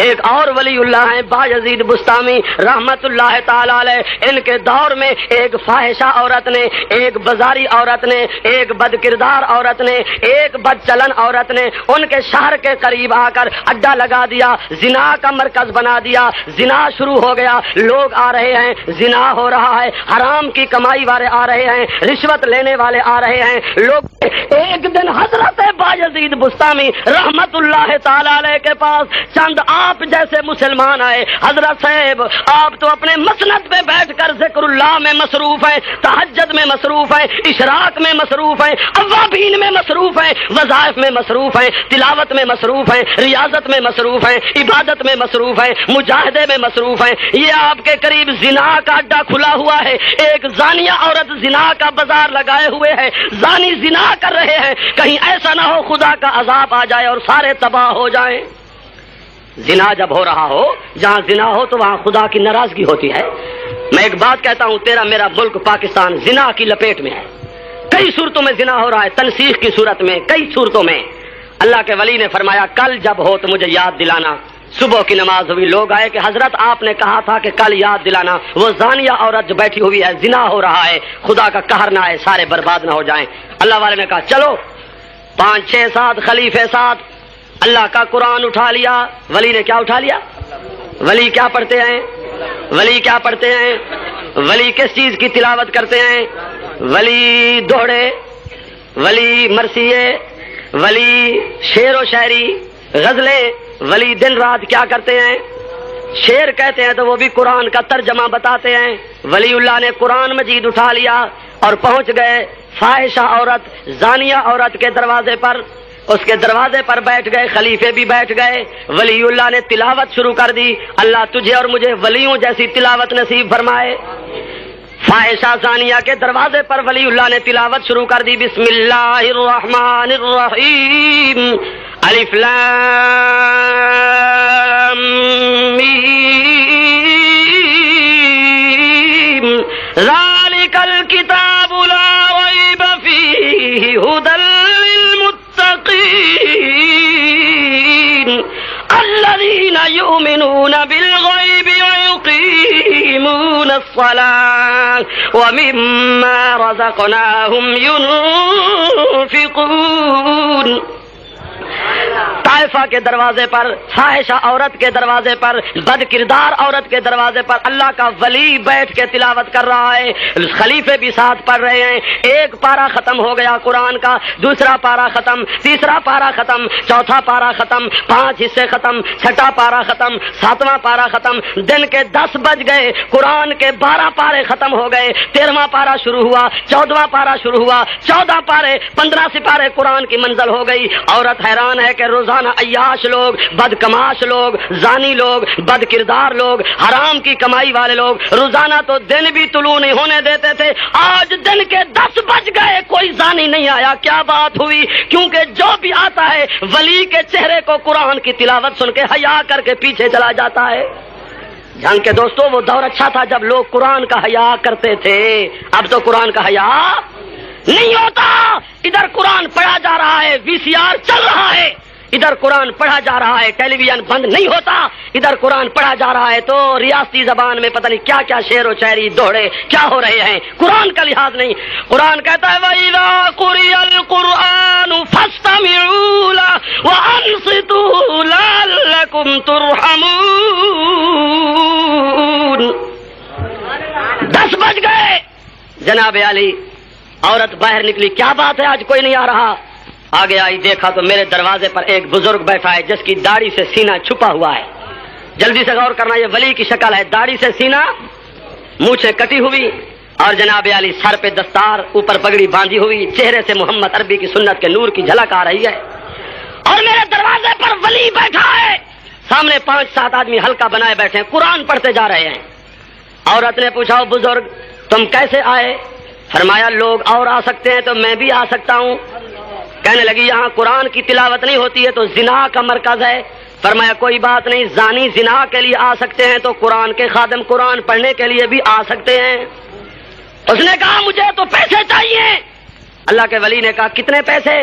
ایک اور ولی اللہ ہیں بایزید بستامی رحمت اللہ تعالی علیہ، ان کے دور میں ایک فاحشہ عورت نے، ایک بازاری عورت نے، ایک بد کردار عورت نے، ایک بد چلن عورت نے ان کے شہر کے قریب آ کر اڈا لگا دیا، زنا کا مرکز بنا دیا، زنا شروع ہو گیا، لوگ آ رہے ہیں، زنا ہو رہا ہے، حرام کی کمائی والے آ رہے ہیں، رشوت لینے والے آ رہے ہیں لوگ۔ ایک دن حضرت بایزید بستامی رحمت اللہ تعالی علیہ کے پاس چند آپ جیسے مسلمان آئے، حضرت صاحب آپ تو اپنے مسند پہ بیٹھ کر ذکر اللہ میں مصروف ہیں، تہجد میں مصروف ہیں، اشراق میں مصروف ہیں، اوابین میں مصروف ہیں، وظائف میں مصروف ہیں، تلاوت میں مصروف ہیں، ریاضت میں مصروف ہیں، عبادت میں مصروف ہیں، مجاہدے میں مصروف ہیں، یہ آپ کے قریب زنا کا اڈا کھلا ہوا ہے، ایک زانیہ عورت زنا کا بازار لگائے ہوئے ہے، زانی زنا کر رہے ہیں، کہیں ایسا نہ ہو خدا کا عذاب آ جائے اور سارے تباہ ہو جائیں۔ زنا جب ہو رہا ہو، جہاں زنا ہو تو وہاں خدا کی ناراضگی ہوتی ہے۔ میں ایک بات کہتا ہوں، تیرا میرا ملک پاکستان زنا کی لپیٹ میں ہے، کئی صورتوں میں زنا ہو رہا ہے، تنسیخ کی صورت میں، کئی صورتوں میں۔ اللہ کے ولی نے فرمایا کل جب ہو تو مجھے یاد دلانا۔ صبح کی نماز ہوئی، لوگ آئے کہ حضرت آپ نے کہا تھا کہ کل یاد دلانا، وہ زانیہ عورت جو بیٹھی ہوئی ہے، زنا ہو رہا ہے، خدا کا قہر نہ آئے، سارے برباد نہ ہو جائیں۔ اللہ والے نے کہا چلو، 5 6 7 خلیفے ساتھ اللہ کا قرآن اٹھا لیا۔ ولی نے کیا اٹھا لیا؟ ولی کیا پڑھتے ہیں؟ ولی کیا پڑھتے ہیں؟ ولی کس چیز کی تلاوت کرتے ہیں؟ ولی دوہڑے، ولی مرثیے، ولی شعر و شاعری، غزلیں۔ ولی دن رات کیا کرتے ہیں؟ شعر کہتے ہیں تو وہ بھی قرآن کا ترجمہ بتاتے ہیں۔ ولی اللہ نے قرآن مجید اٹھا لیا اور پہنچ گئے فاحشہ عورت، زانیہ عورت کے دروازے پر، اس کے دروازے پر بیٹھ گئے، خلیفے بھی بیٹھ گئے، ولی اللہ نے تلاوت شروع کر دی۔ اللہ تجھے اور مجھے ولیوں جیسی تلاوت نصیب فرمائے۔ فاحشہ زانیہ کے دروازے پر ولی اللہ نے تلاوت شروع کر دی، بسم اللہ الرحمن الرحیم، الف لام میم، ذالک الکتاب لا ریب فیہ ھدی للمتقین الذین یؤمنون بالغیب ویقیمون الصلاة ومما رزقناهم ينفقون۔ طائفہ کے دروازے پر، فاحشہ عورت کے دروازے پر، بد کردار عورت کے دروازے پر اللہ کا ولی بیٹھ کے تلاوت کر رہا ہے، خلیفے بھی ساتھ پڑھ رہے ہیں۔ ایک پارہ ختم ہو گیا قرآن کا، دوسرا پارہ ختم، تیسرا پارہ ختم، چوتھا پارہ ختم، 5 حصے ختم، 6واں پارہ ختم، 7واں پارہ ختم۔ دن کے 10 بج گئے، قرآن کے 12 پارے ختم ہو گئے، 13واں پارہ شروع ہوا، 14واں پارہ شروع ہوا، 14 پارے، 15 سپارے قرآن کی منزل ہو گئی۔ عورت حیران ہے کہ روزانہ عیاش لوگ، بدکماش لوگ، زانی لوگ، بد کردار لوگ، حرام کی کمائی والے لوگ روزانہ تو دن بھی طلوع نہیں ہونے دیتے تھے، آج دن کے 10 بج گئے کوئی زانی نہیں آیا۔ کیا بات ہوئی؟ کیونکہ جو بھی آتا ہے ولی کے چہرے کو قرآن کی تلاوت سن کے حیا کر کے پیچھے چلا جاتا ہے۔ جان کے دوستوں، وہ دور اچھا تھا جب لوگ قرآن کا حیا کرتے تھے، اب تو قرآن کا حیا نہیں ہوتا۔ ادھر قرآن پڑھا جا رہا ہے، VCR چل رہا ہے، ادھر قرآن پڑھا جا رہا ہے، ٹیلی ویژن بند نہیں ہوتا، ادھر قرآن پڑھا جا رہا ہے تو ریاستی زبان میں پتہ نہیں کیا کیا شعر و شاعری دوہڑے کیا ہو رہے ہیں، قرآن کا لحاظ نہیں۔ قرآن کہتا ہے وَإِذَا قُرِئَ الْقُرْآنُ فَاسْتَمِعُوا لَهُ وَأَنصِتُوا لَعَلَّكُمْ تُرْحَمُونَ۔ 10 بج گئے، جناب علی، عورت باہر نکلی، کیا بات ہے آج کوئی نہیں آ رہا؟ آگے آئی، دیکھا تو میرے دروازے پر ایک بزرگ بیٹھا ہے جس کی داڑھی سے سینہ چھپا ہوا ہے۔ جلدی سے غور کرنا، یہ ولی کی شکل ہے، داڑھی سے سینہ، مونچھیں کٹی ہوئی، اور جناب علی سر پہ دستار، اوپر پگڑی باندھی ہوئی، چہرے سے محمد عربی کی سنت کے نور کی جھلک آ رہی ہے، اور میرے دروازے پر ولی بیٹھا ہے، سامنے 5 7 آدمی حلقہ بنائے بیٹھے ہیں، قرآن پڑھتے جا رہے ہیں۔ عورت نے پوچھا بزرگ تم کیسے آئے؟ فرمایا لوگ اور آ سکتے ہیں تو میں بھی آ سکتا ہوں۔ کہنے لگی یہاں قرآن کی تلاوت نہیں ہوتی ہے تو زنا کا مرکز ہے۔ فرمایا کوئی بات نہیں، زانی زنا کے لیے آ سکتے ہیں تو قرآن کے خادم قرآن پڑھنے کے لیے بھی آ سکتے ہیں۔ اس نے کہا مجھے تو پیسے چاہیے۔ اللہ کے ولی نے کہا کتنے پیسے؟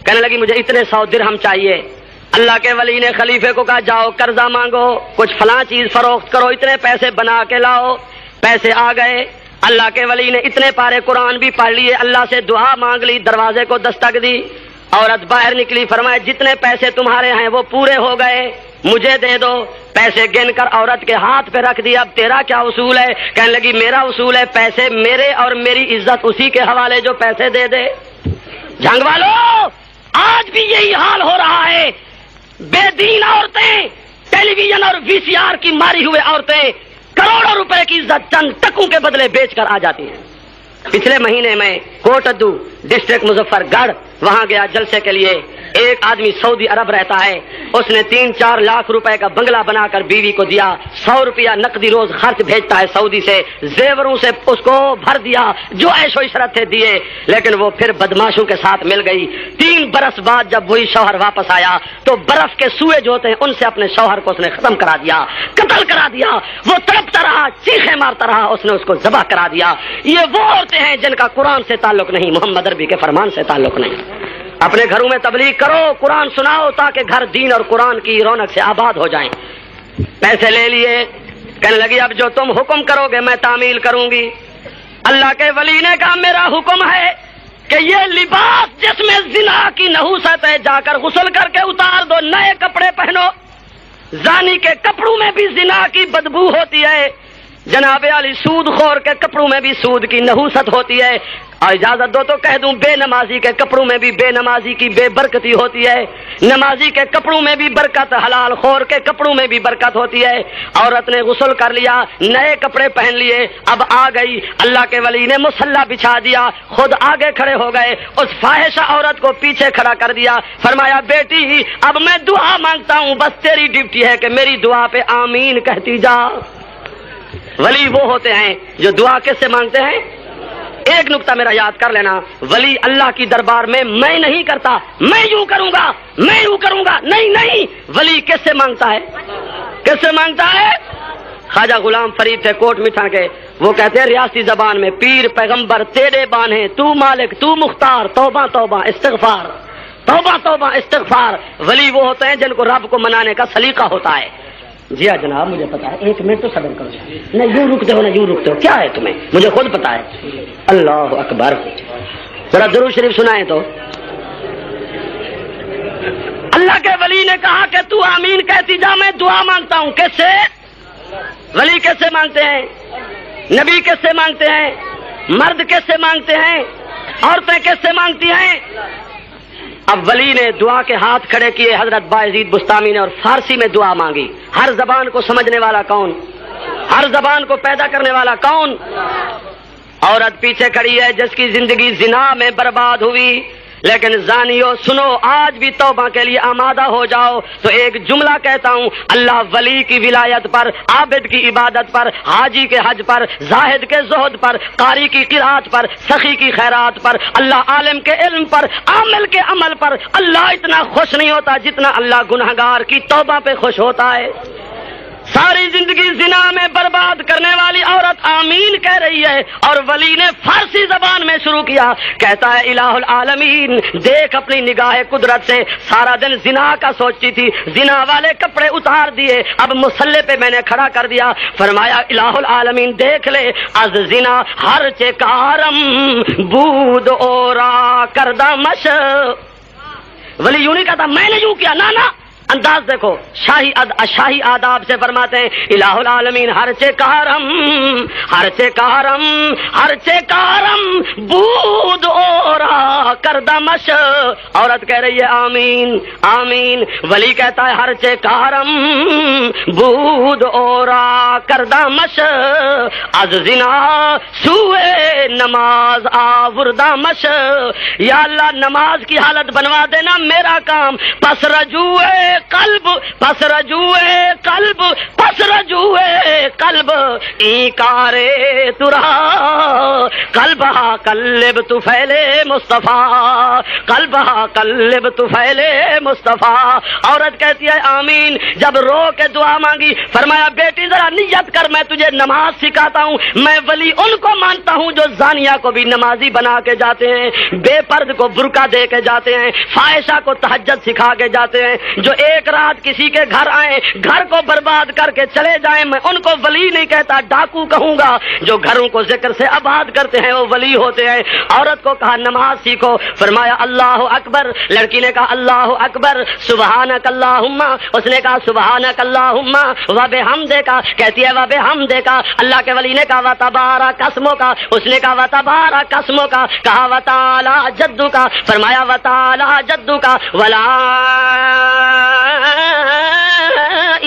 کہنے لگی مجھے اتنے 100 درہم چاہیے۔ اللہ کے ولی نے خلیفے کو کہا جاؤ قرضہ مانگو، کچھ فلاں چیز فروخت کرو، اتنے پیسے بنا کے لاؤ۔ پیسے آ گئے، اللہ کے ولی نے اتنے پارے قرآن بھی پڑھ لیے، اللہ سے دعا مانگ لی، دروازے کو دستک دی، عورت باہر نکلی، فرمایا جتنے پیسے تمہارے ہیں وہ پورے ہو گئے، مجھے دے دو۔ پیسے گن کر عورت کے ہاتھ پہ رکھ دیا۔ اب تیرا کیا اصول ہے؟ کہنے لگی میرا اصول ہے پیسے میرے اور میری عزت اسی کے حوالے جو پیسے دے دے۔ جنگ والوں، آج بھی یہی حال ہو رہا ہے، بے دین عورتیں، ٹیلی ویژن اور وی سی آر کی ماری ہوئے عورتیں کروڑوں روپے کی عزت چند ٹکوں کے بدلے بیچ کر آ جاتی ہیں۔ پچھلے مہینے میں کوٹدو ڈسٹرکٹ مظفر گڑھ وہاں گیا جلسے کے لیے۔ ایک آدمی سعودی عرب رہتا ہے، اس نے 3-4 لاکھ روپے کا بنگلہ بنا کر بیوی کو دیا، 100 روپیہ نقدی روز خرچ بھیجتا ہے سعودی سے، زیوروں سے اس کو بھر دیا، جو عیش و عشرت تھے دیے، لیکن وہ پھر بدماشوں کے ساتھ مل گئی۔ 3 برس بعد جب وہی شوہر واپس آیا تو برف کے سوئے جو ہوتے ہیں ان سے اپنے شوہر کو اس نے ختم کرا دیا، قتل کرا دیا۔ وہ تڑپتا رہا، چیخیں مارتا رہا، اس نے اس کو ذبح کرا دیا۔ یہ وہ عورتیں ہیں جن کا قرآن سے تعلق نہیں، محمد عربی کے فرمان سے تعلق نہیں۔ اپنے گھروں میں تبلیغ کرو، قرآن سناؤ تاکہ گھر دین اور قرآن کی رونق سے آباد ہو جائیں۔ پیسے لے لیے، کہنے لگی اب جو تم حکم کرو گے میں تعمیل کروں گی۔ اللہ کے ولی نے کہا میرا حکم ہے کہ یہ لباس جس میں زنا کی نحوست ہے جا کر غسل کر کے اتار دو، نئے کپڑے پہنو۔ زانی کے کپڑوں میں بھی زنا کی بدبو ہوتی ہے، جناب علی سود خور کے کپڑوں میں بھی سود کی نحوست ہوتی ہے، اور اجازت دو تو کہہ دوں بے نمازی کے کپڑوں میں بھی بے نمازی کی بے برکتی ہوتی ہے، نمازی کے کپڑوں میں بھی برکت، حلال خور کے کپڑوں میں بھی برکت ہوتی ہے۔ عورت نے غسل کر لیا، نئے کپڑے پہن لیے، اب آ گئی، اللہ کے ولی نے مصلی بچھا دیا، خود آگے کھڑے ہو گئے، اس فاحشہ عورت کو پیچھے کھڑا کر دیا، فرمایا بیٹی اب میں دعا مانگتا ہوں، بس تیری ڈیوٹی ہے کہ میری دعا پہ آمین کہتی جا۔ ولی وہ ہوتے ہیں جو دعا کس سے مانگتے ہیں؟ ایک نقطہ میرا یاد کر لینا، ولی اللہ کی دربار میں میں نہیں کرتا، میں یوں کروں گا، میں یوں کروں گا، نہیں نہیں، ولی کس سے مانگتا ہے؟ کس سے مانگتا ہے؟ خواجہ غلام فرید تھے کوٹ مٹھا کے، وہ کہتے ہیں ریاستی زبان میں پیر پیغمبر تیرے بانے، تو مالک تو مختار، توبہ توبہ استغفار، توبہ توبہ استغفار۔ ولی وہ ہوتے ہیں جن کو رب کو منانے کا سلیقہ ہوتا ہے۔ جی ہاں جناب مجھے پتا ہے، 1 منٹ تو صبر کرو، نہ یوں رکتے ہو نہ یوں رکتے ہو، کیا ہے تمہیں؟ مجھے خود پتا ہے۔ اللہ اکبر، ذرا درود شریف سنائیں تو۔ اللہ کے ولی نے کہا کہ تو آمین کہتی جا، میں دعا مانگتا ہوں۔ کس سے؟ ولی کس سے مانگتے ہیں؟ نبی کس سے مانگتے ہیں؟ مرد کس سے مانگتے ہیں؟ عورتیں کس سے مانگتی ہیں؟ اب ولی نے دعا کے ہاتھ کھڑے کیے، حضرت باعزید بستامی نے، اور فارسی میں دعا مانگی۔ ہر زبان کو سمجھنے والا کون؟ ہر زبان کو پیدا کرنے والا کون؟ عورت پیچھے کھڑی ہے جس کی زندگی زنا میں برباد ہوئی، لیکن زانیو سنو، آج بھی توبہ کے لیے آمادہ ہو جاؤ۔ تو ایک جملہ کہتا ہوں، اللہ ولی کی ولایت پر، عابد کی عبادت پر، حاجی کے حج پر، زاہد کے زہد پر، قاری کی قرات پر، سخی کی خیرات پر، اللہ عالم کے علم پر، عامل کے عمل پر اللہ اتنا خوش نہیں ہوتا جتنا اللہ گنہگار کی توبہ پہ خوش ہوتا ہے۔ ساری زندگی زنا میں برباد کرنے والی عورت آمین کہہ رہی ہے، اور ولی نے فارسی زبان میں شروع کیا، کہتا ہے الہ العالمین دیکھ اپنی نگاہ قدرت سے، سارا دن زنا کا سوچتی تھی، زنا والے کپڑے اتار دیے، اب مصلی پہ میں نے کھڑا کر دیا، فرمایا الہ العالمین دیکھ لے، از زنا ہر چکارم بود اورا کردہ مش۔ ولی یوں نہیں کہتا میں نے یوں کیا، نہ انداز دیکھو، شاہی آداب سے فرماتے ہیں الہ العالمین ہر چکارم بود اورا کردمش۔ عورت کہہ رہی ہے آمین آمین، ولی کہتا ہے ہر چکارم بود اورا کردمش، از زنا سوئے نماز آوردمش۔ یا اللہ نماز کی حالت بنوا دینا میرا کام، پس رجوع قلب پس رجوع قلب اینکارے ترا قلبہ قلب تو پھیلے مصطفیٰ قلبها قلب طفیل مصطفیٰ. عورت کہتی ہے آمین. جب رو کے دعا مانگی فرمایا بیٹی ذرا نیت کر میں تجھے نماز سکھاتا ہوں. میں ولی ان کو مانتا ہوں جو زانیہ کو بھی نمازی بنا کے جاتے ہیں, بے پرد کو برقع دے کے جاتے ہیں, فاحشہ کو تہجد سکھا کے جاتے ہیں, جو ایک رات کسی کے گھر آئیں گھر کو برباد کر کے چلے جائیں. میں ان کو ولی نہیں کہتا, ڈاکو کہوں گا. جو گھروں کو ذکر سے آباد کرتے ہیں وہ ولی ہوتے ہیں. عورت کو کہا نماز سیکھو. فرمایا اللہ اکبر. لڑکی نے کہا اللہ اکبر. سبحانک اللہم. اس نے کہا سبحانک اللہم و بحمدک. کہتی ہے و بحمدک. اللہ کے ولی نے کہا و تبارک اسمک. اس نے کہا و تبارک اسمک. کہا و تعالی جدک. فرمایا و تعالی جدک ولا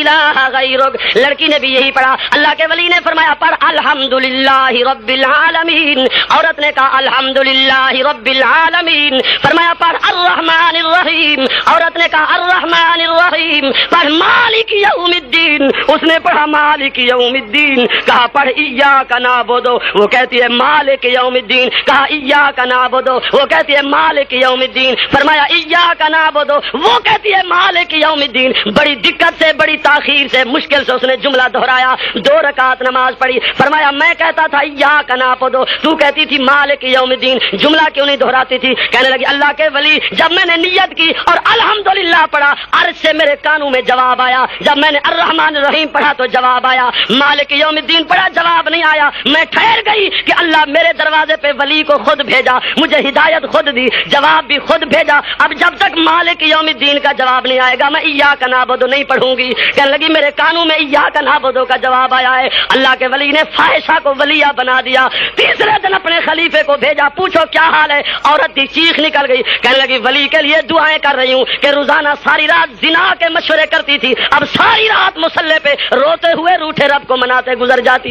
الہ غیرک. لڑکی نے بھی یہی پڑھا. اللہ کے ولی نے فرمایا پڑھ الحمدللہ رب العالمین. عورت نے کہا الحمدللہ رب العالمین. فرمایا پڑھ الرحمن الرحیم. عورت نے کہا الرحمن الرحیم. پڑھ مالک یوم الدین. اس نے پڑھا مالک یوم الدین. کہا پڑھ ایاک نعبد. وہ کہتی ہے مالک یوم الدین. کہا ایاک نعبد. وہ کہتی ہے مالک یوم الدین. فرمایا ایاک نعبد. وہ کہتی ہے مالک یوم الدین. بڑی دقت سے بڑی تاخیر سے مشکل سے اس نے جملہ دہرایا. 2 رکعت نماز پڑھی. فرمایا میں کہتا تھا ایاک نعبد, تو کہتی تھی مالک یوم الدین. جملہ کیوں نہیں دہراتی تھی؟ کہنے لگی اللہ کے ولی جب میں نے نیت کی اور الحمدللہ پڑھا عرش سے میرے کانوں میں جواب آیا. جب میں نے الرحمن الرحیم پڑھا تو جواب آیا. مالک یوم الدین پڑھا جواب نہیں آیا. میں ٹھہر گئی کہ اللہ میرے دروازے پہ ولی کو خود بھیجا, مجھے ہدایت خود دی, جواب بھی خود بھیجا. اب جب تک مالک یوم الدین کا جواب نہیں آئے گا میں ایاک نعبد نہیں پڑھوں گی. کہنے لگی میرے کانوں میں ایاک نعبد کا جواب آیا ہے. اللہ کے ولی نے فاحشہ کو ولیہ بنا دیا. تیسرے دن اپنے خلیفے کو بھیجا, پوچھو کیا حال ہے. عورت کی چیخ نکل گئی. کہنے لگی ولی کے لیے دعائیں کر رہی ہوں کہ روزانہ ساری رات زنا کے مشورے کرتی تھی, اب ساری رات مصلی پہ روتے ہوئے روٹھے رب کو مناتے گزر جاتی.